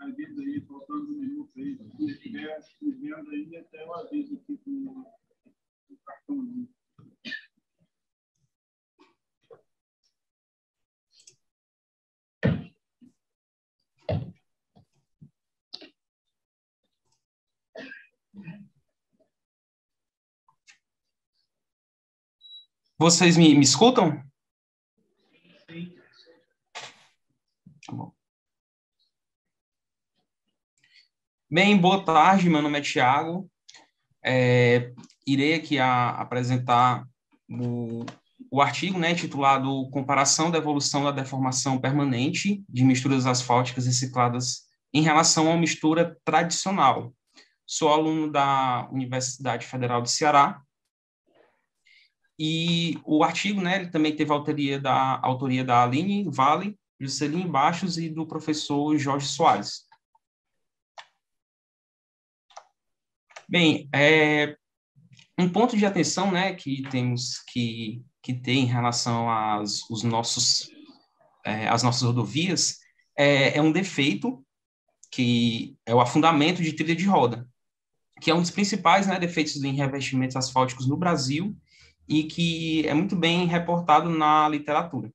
Aí diz aí, faltando um minuto aí, se estiver escrevendo aí, até eu aviso aqui com o cartãozinho. Vocês me escutam? Sim. Tá bom. Bem, boa tarde, meu nome é Tiago. Irei aqui apresentar o artigo, né, titulado Comparação da Evolução da Deformação Permanente de Misturas Asfálticas Recicladas em relação à mistura tradicional. Sou aluno da Universidade Federal do Ceará e o artigo, né, ele também teve autoria da Aline Vale, Juscelino Bastos e do professor Jorge Soares. Bem, um ponto de atenção, né, que temos que ter em relação às nossas rodovias é um defeito que é o afundamento de trilha de roda, que é um dos principais, né, defeitos em revestimentos asfálticos no Brasil e que é muito bem reportado na literatura.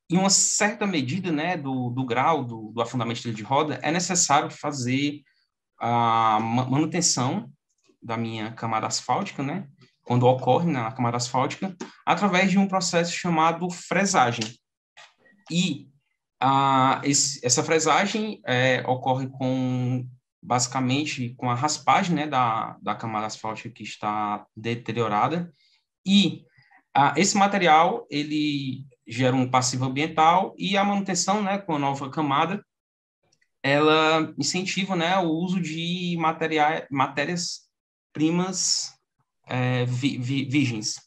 Em uma certa medida, né, do grau do afundamento de trilha de roda, é necessário fazer a manutenção da minha camada asfáltica, né, quando ocorre na camada asfáltica, através de um processo chamado fresagem. E essa fresagem ocorre basicamente com a raspagem, né, da camada asfáltica que está deteriorada, e esse material ele gera um passivo ambiental e a manutenção, né, com a nova camada, ela incentiva, né, o uso de matérias-primas virgens.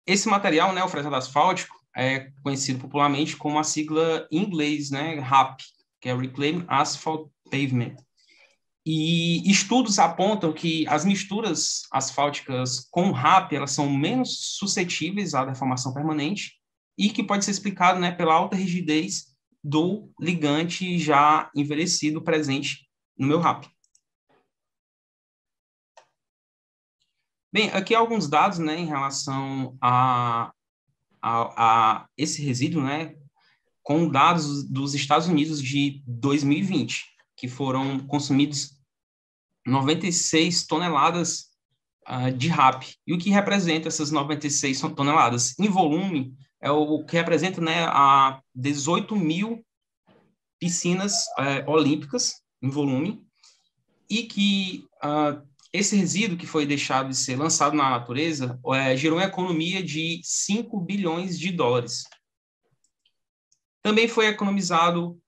Esse material, né, o fresado asfáltico, é conhecido popularmente como a sigla em inglês, né, RAP, que é Reclaimed Asphalt Pavement. E estudos apontam que as misturas asfálticas com RAP, elas são menos suscetíveis à deformação permanente e que pode ser explicado, né, pela alta rigidez do ligante já envelhecido presente no meu RAP. Bem, aqui alguns dados, né, em relação a esse resíduo, né, com dados dos Estados Unidos de 2020, que foram consumidos 96 toneladas de RAP. E o que representa essas 96 toneladas? Em volume, é o que representa, né, a 18 mil piscinas olímpicas em volume, e que esse resíduo que foi deixado de ser lançado na natureza gerou uma economia de 5 bilhões de dólares. Também foi economizado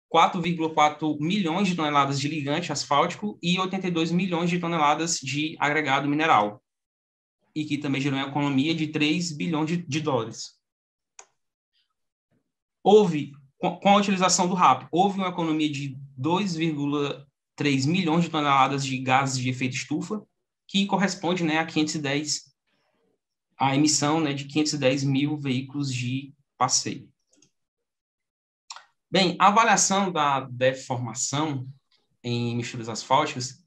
4,4 milhões de toneladas de ligante asfáltico e 82 milhões de toneladas de agregado mineral, e que também gerou uma economia de 3 bilhões de dólares. Com a utilização do RAP, houve uma economia de 2,3 milhões de toneladas de gases de efeito estufa, que corresponde, né, a emissão, né, de 510 mil veículos de passeio. Bem, a avaliação da deformação em misturas asfálticas,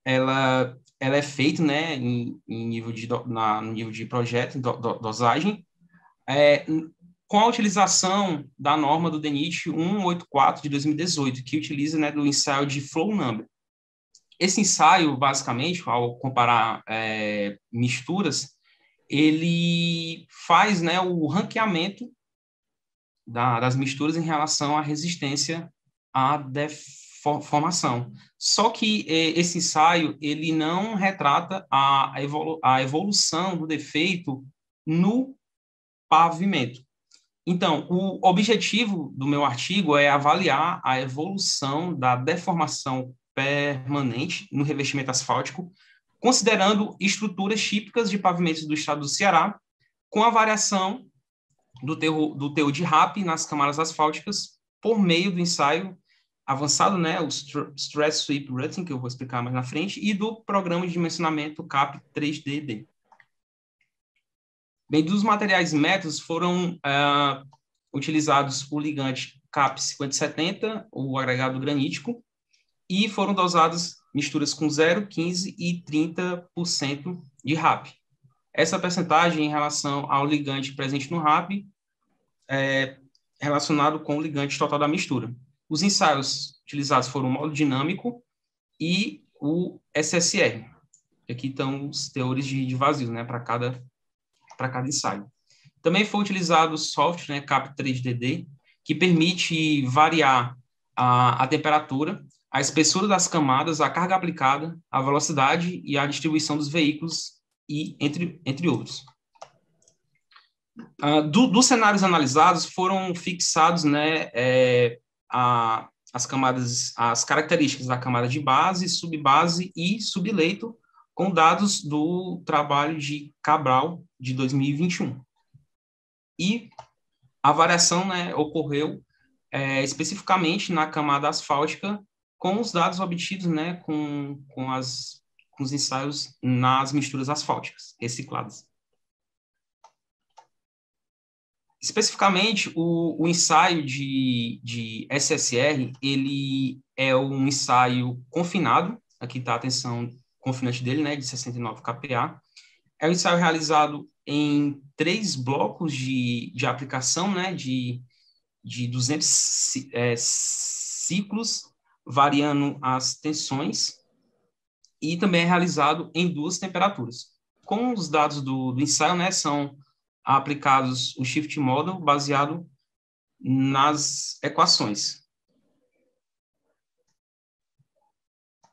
ela é feita, né, no nível de projeto, dosagem, com a utilização da norma do DENIT 184 de 2018, que utiliza, né, do ensaio de flow number. Esse ensaio, basicamente, ao comparar misturas, ele faz, né, o ranqueamento das misturas em relação à resistência à deformação. Só que esse ensaio ele não retrata a evolução do defeito no pavimento. Então, o objetivo do meu artigo é avaliar a evolução da deformação permanente no revestimento asfáltico, considerando estruturas típicas de pavimentos do estado do Ceará, com a variação do teor de RAP nas camadas asfálticas por meio do ensaio avançado, né, o Stress Sweep Routing, que eu vou explicar mais na frente, e do programa de dimensionamento CAP 3DD. Bem, dos materiais e métodos foram utilizados o ligante CAP 5070, o agregado granítico, e foram dosadas misturas com 0, 15 e 30% de RAP. Essa percentagem em relação ao ligante presente no RAP é relacionado com o ligante total da mistura. Os ensaios utilizados foram o modo dinâmico e o SSR. Aqui estão os teores de vazio, né, para cada ensaio. Também foi utilizado o software, né, CAP3DD, que permite variar a temperatura, a espessura das camadas, a carga aplicada, a velocidade e a distribuição dos veículos, e entre outros. Dos cenários analisados, foram fixados, né, as camadas, as características da camada de base, subbase e subleito, com dados do trabalho de Cabral de 2021. E a variação, né, ocorreu especificamente na camada asfáltica, com os dados obtidos, né, com os ensaios nas misturas asfálticas recicladas. Especificamente, o ensaio de SSR, ele é um ensaio confinado, aqui está a tensão confinante dele, né, de 69 kPa. É um ensaio realizado em 3 blocos de aplicação, né, de 200 ciclos, variando as tensões, e também é realizado em 2 temperaturas. Com os dados do ensaio, né, são aplicados o Shift Model baseado nas equações.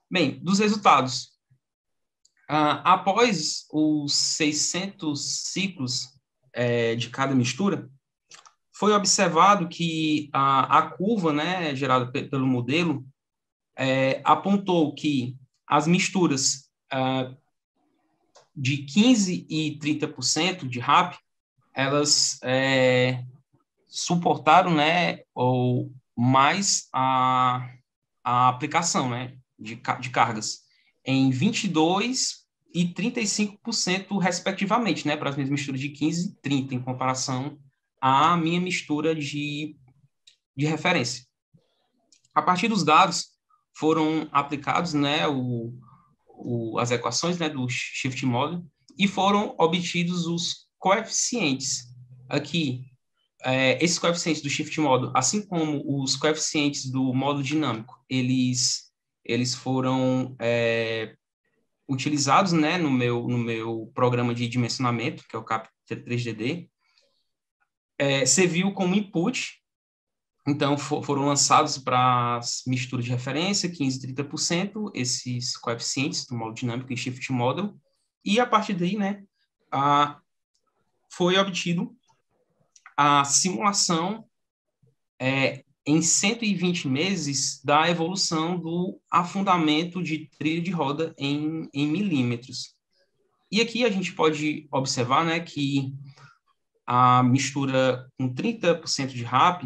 Bem, dos resultados. Após os 600 ciclos de cada mistura, foi observado que a curva, né, gerada pelo modelo apontou que as misturas de 15% e 30% de RAP, elas suportaram, né, ou mais a aplicação, né, de cargas em 22% e 35%, respectivamente, né, para as minhas misturas de 15 e 30, em comparação à minha mistura de referência. A partir dos dados, foram aplicados, né, as equações, né, do Shift Model, e foram obtidos os coeficientes. Aqui, esses coeficientes do Shift Model, assim como os coeficientes do módulo dinâmico, eles foram utilizados, né, no meu programa de dimensionamento, que é o CAP3DD, serviu como input. Então, foram lançados para as misturas de referência, 15% e 30%, esses coeficientes do módulo dinâmico e Shift Model, e a partir daí, né, foi obtido a simulação em 120 meses da evolução do afundamento de trilho de roda em milímetros. E aqui a gente pode observar, né, que a mistura com 30% de RAP,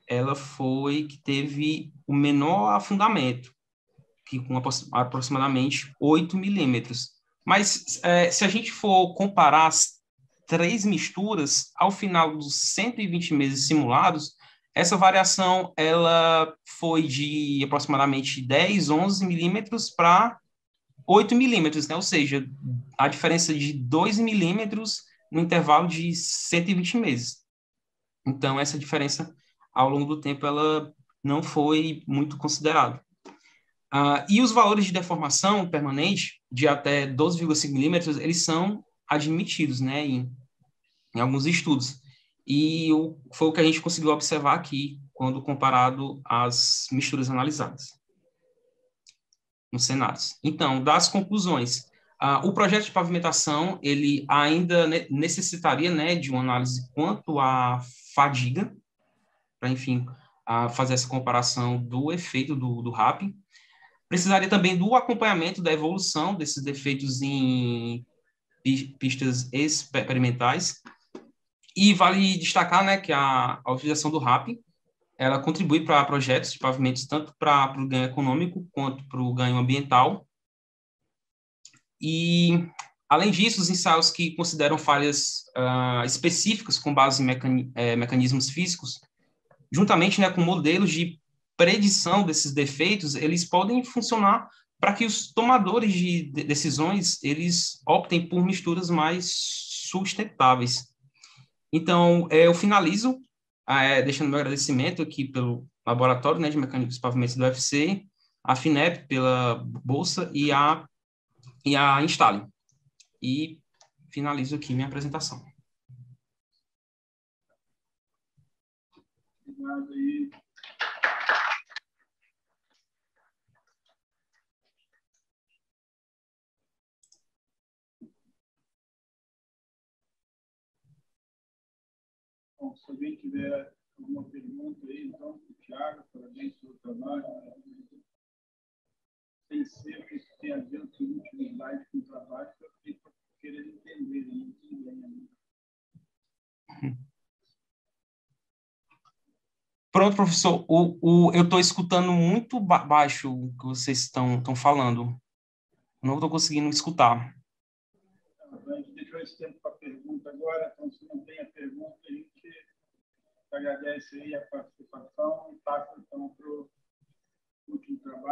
ela foi que teve o menor afundamento, que com aproximadamente 8 milímetros. Mas se a gente for comparar as 3 misturas, ao final dos 120 meses simulados, essa variação ela foi de aproximadamente 10, 11 milímetros para 8 milímetros, né? Ou seja, a diferença de 2 milímetros no intervalo de 120 meses. Então, essa diferença, ao longo do tempo, ela não foi muito considerada. E os valores de deformação permanente, de até 12,5 milímetros, eles são admitidos, né, em alguns estudos. E foi o que a gente conseguiu observar aqui, quando comparado às misturas analisadas nos cenários. Então, das conclusões, o projeto de pavimentação, ele ainda necessitaria, né, de uma análise quanto à fadiga, para, enfim, fazer essa comparação do efeito do RAP. Precisaria também do acompanhamento da evolução desses defeitos em pistas experimentais. E vale destacar, né, que a utilização do RAP, ela contribui para projetos de pavimentos tanto para o ganho econômico quanto para o ganho ambiental. E Além disso, os ensaios que consideram falhas específicas com base em mecanismos físicos, juntamente, né, com modelos de predição desses defeitos, eles podem funcionar para que os tomadores de decisões eles optem por misturas mais sustentáveis. Então, eu finalizo deixando meu agradecimento aqui pelo Laboratório, né, de Mecânica dos Pavimentos do UFC, a FINEP pela bolsa e a Installing. E finalizo aqui minha apresentação. Obrigado aí. Bom, se alguém tiver alguma pergunta aí, então, Thiago, parabéns pelo trabalho. Tem sempre que tem a ver o último slide com o trabalho, que eu fiquei querendo entender, não entendi ainda. Pronto, professor. Eu estou escutando muito baixo o que vocês estão falando. Não estou conseguindo escutar. A gente deixou esse tempo para pergunta agora, então se não tem a pergunta, a gente agradece aí a participação e passa então para o último trabalho.